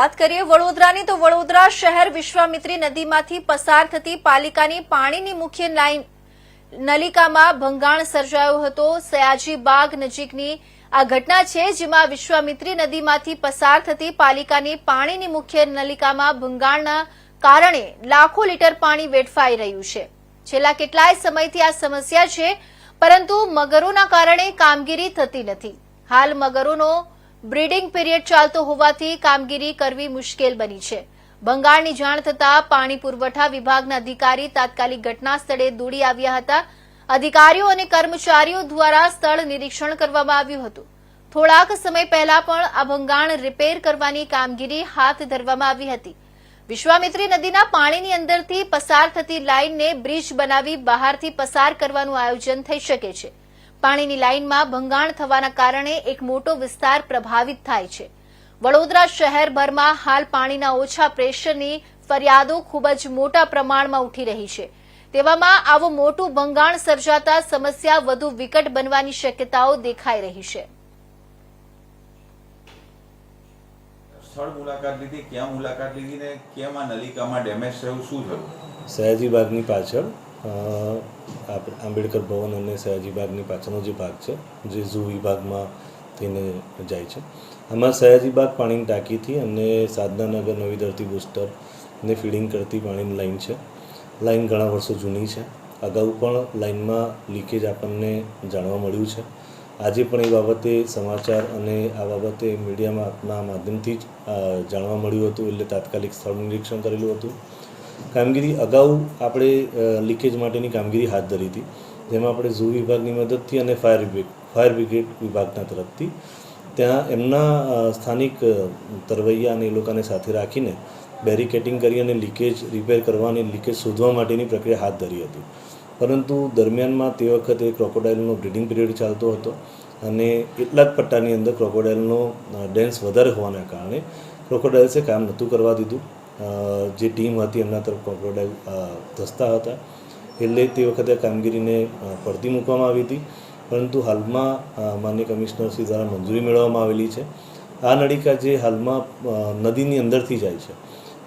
વાત કરીએ વડોદરાની તો વડોદરા શહેર વિશ્વામિત્રી નદીમાંથી પસાર થતી પાલિકાની પાણીની મુખ્ય લાઇન નલિકામાં ભંગાણ સર્જાયો હતો। સયાજી બાગ નજીકની આ ઘટના છે, જેમાં વિશ્વામિત્રી નદીમાંથી પસાર થતી પાલિકાની પાણીની મુખ્ય નલિકામાં ભંગાણના કારણે લાખો લીટર પાણી વેડફાઈ રહ્યું છે। છેલ્લા કેટલાય સમયથી આ સમસ્યા છે, પરંતુ મગરોના કારણે કામગીરી થતી નથી। હાલ મગરોનો બ્રીડિંગ પીરિયડ ચાલતો હોવાથી કામગીરી કરવી મુશ્કેલ બની છે। ભંગાણની જાણ થતાં પાણી પુરવઠા વિભાગના અધિકારી તાત્કાલિક ઘટના સ્થળે દોડી આવ્યા હતા। અધિકારીઓ અને કર્મચારીઓ દ્વારા સ્થળ નિરીક્ષણ કરવામાં આવ્યું હતું। થોડાક સમય પહેલા પણ આ ભંગાણ રિપેર કરવાની કામગીરી હાથ ધરવામાં આવી હતી। વિશ્વામિત્રી નદીના પાણીની અંદરથી પસાર થતી લાઇનને બ્રિજ બનાવી બહારથી પસાર કરવાનું આયોજન થઈ શકે છે। પાણીની લાઇનમાં ભંગાણ થવાના કારણે એક મોટો વિસ્તાર પ્રભાવિત થાય છે। વડોદરા શહેરભરમાં હાલ પાણીના ઓછા પ્રેશરની ફરિયાદો ખૂબ જ મોટા પ્રમાણમાં ઉઠી રહી છે। તેવામાં આવું મોટું ભંગાણ સર્જાતા સમસ્યા વધુ વિકટ બનવાની શક્યતાઓ દેખાઈ રહી છે। સ્થળ મુલાકાત લીધી, ક્યાં મુલાકાત લીધી ને કેમ આ નલિકામાં ડેમેજ થયું, શું થયું? સયાજી બાગની પાછળ આંબેડકર ભવન અને સયાજી બાગની પાછળનો જે ભાગ છે, જે ઝૂ વિભાગમાં થઈને જાય છે, આમાં સયાજી બાગ પાણીની ટાંકીથી અને સાધનાનગર નવી ધરતી બુસ્ટરને ફીડિંગ કરતી પાણીની લાઇન છે। લાઇન ઘણા વર્ષો જૂની છે। અગાઉ પણ લાઇનમાં લીકેજ આપણને જાણવા મળ્યું છે। આજે પણ એ બાબતે સમાચાર અને આ બાબતે મીડિયામાં આપના માધ્યમથી જ જાણવા મળ્યું હતું, એટલે તાત્કાલિક સ્થળ નિરીક્ષણ કરેલું હતું। કામગીરી અગાઉ આપણે લીકેજ માટેની કામગીરી હાથ ધરી હતી, જેમાં આપણે ઝૂ વિભાગની મદદથી અને ફાયર બ્રિગેડ વિભાગના તરફથી ત્યાં એમના સ્થાનિક તરવૈયા અને એ લોકોને સાથે રાખીને બેરિકેટિંગ કરી અને લીકેજ રિપેર કરવાની, લીકેજ શોધવા માટેની પ્રક્રિયા હાથ ધરી હતી। પરંતુ દરમિયાનમાં તે વખતે ક્રોકોડાઇલનો બ્રીડિંગ પીરિયડ ચાલતો હતો અને એટલા જ પટ્ટાની અંદર ક્રોકોડાઇલનો ડેન્સ વધારે હોવાના કારણે ક્રોકોડાઇલ્સે કામ નહોતું કરવા દીધું। જે ટીમ હતી એમના તરફ ક્રોકોડાઇલ ધસતા હતા, એટલે તે વખતે કામગીરીને પડતી મૂકવામાં આવી હતી। પરંતુ હાલમાં માનનીય કમિશનરશ્રી દ્વારા મંજૂરી મેળવવામાં આવેલી છે। આ નળિકા જે હાલમાં નદીની અંદરથી જાય છે,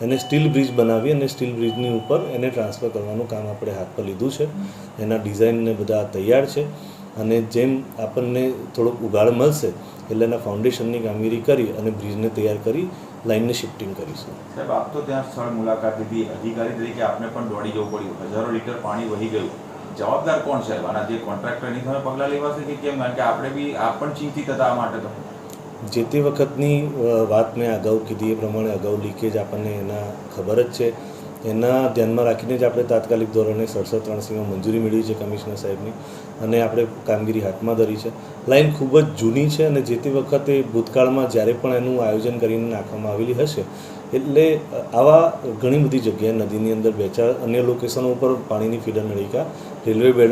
એને સ્ટીલ બ્રિજ બનાવી અને સ્ટીલ બ્રિજની ઉપર એને ટ્રાન્સફર કરવાનું કામ આપણે હાથ પર લીધું છે। એના ડિઝાઇનને બધા તૈયાર છે અને જેમ આપણને થોડોક ઉગાડ મળશે એટલે એના ફાઉન્ડેશનની કામગીરી કરી અને બ્રિજને તૈયાર કરી લાઇનને શિફ્ટિંગ કરીશું। સાહેબ, આપ તો ત્યાં સ્થળ મુલાકાત લીધી, અધિકારી તરીકે આપને પણ દોડી જવું પડ્યું, હજારો લીટર પાણી વહી ગયું, જવાબદાર કોણ છે? આના જે કોન્ટ્રાક્ટરની તમે પગલાં લેવાશે કે કેમ? કારણ કે આપણે બી આપ પણ ચિંતિત હતા આ માટે। તો જે તે વખતની વાત મેં અગાઉ કીધી એ પ્રમાણે અગાઉ લીકેજ આપણને એના ખબર જ છે, એના ધ્યાનમાં રાખીને જ આપણે તાત્કાલિક ધોરણે 6783 મંજૂરી મેળવી છે કમિશનર સાહેબની અને આપણે કામગીરી હાથમાં ધરી છે। લાઇન ખૂબ જ જૂની છે અને જે તે વખતે ભૂતકાળમાં જ્યારે પણ એનું આયોજન કરીને નાખવામાં આવેલી હશે, એટલે આવા ઘણી બધી જગ્યાએ નદીની અંદર 2-4 અન્ય લોકેશનો ઉપર પાણીની ફીડર નળિકા રેલવે બેડ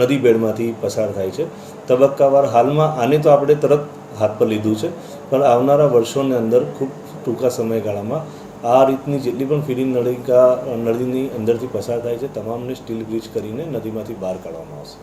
નદી બેડમાંથી પસાર થાય છે તબક્કાવાર। હાલમાં આને તો આપણે તરત હાથ પર લીધું છે, પણ આવનારા વર્ષોની અંદર ખૂબ ટૂંકા સમયગાળામાં આ રીતની જેટલી પણ ફીડિંગ નળિકા નદીની અંદરથી પસાર થાય છે, તમામને સ્ટીલ બ્રિજ કરીને નદીમાંથી બહાર કાઢવામાં આવશે।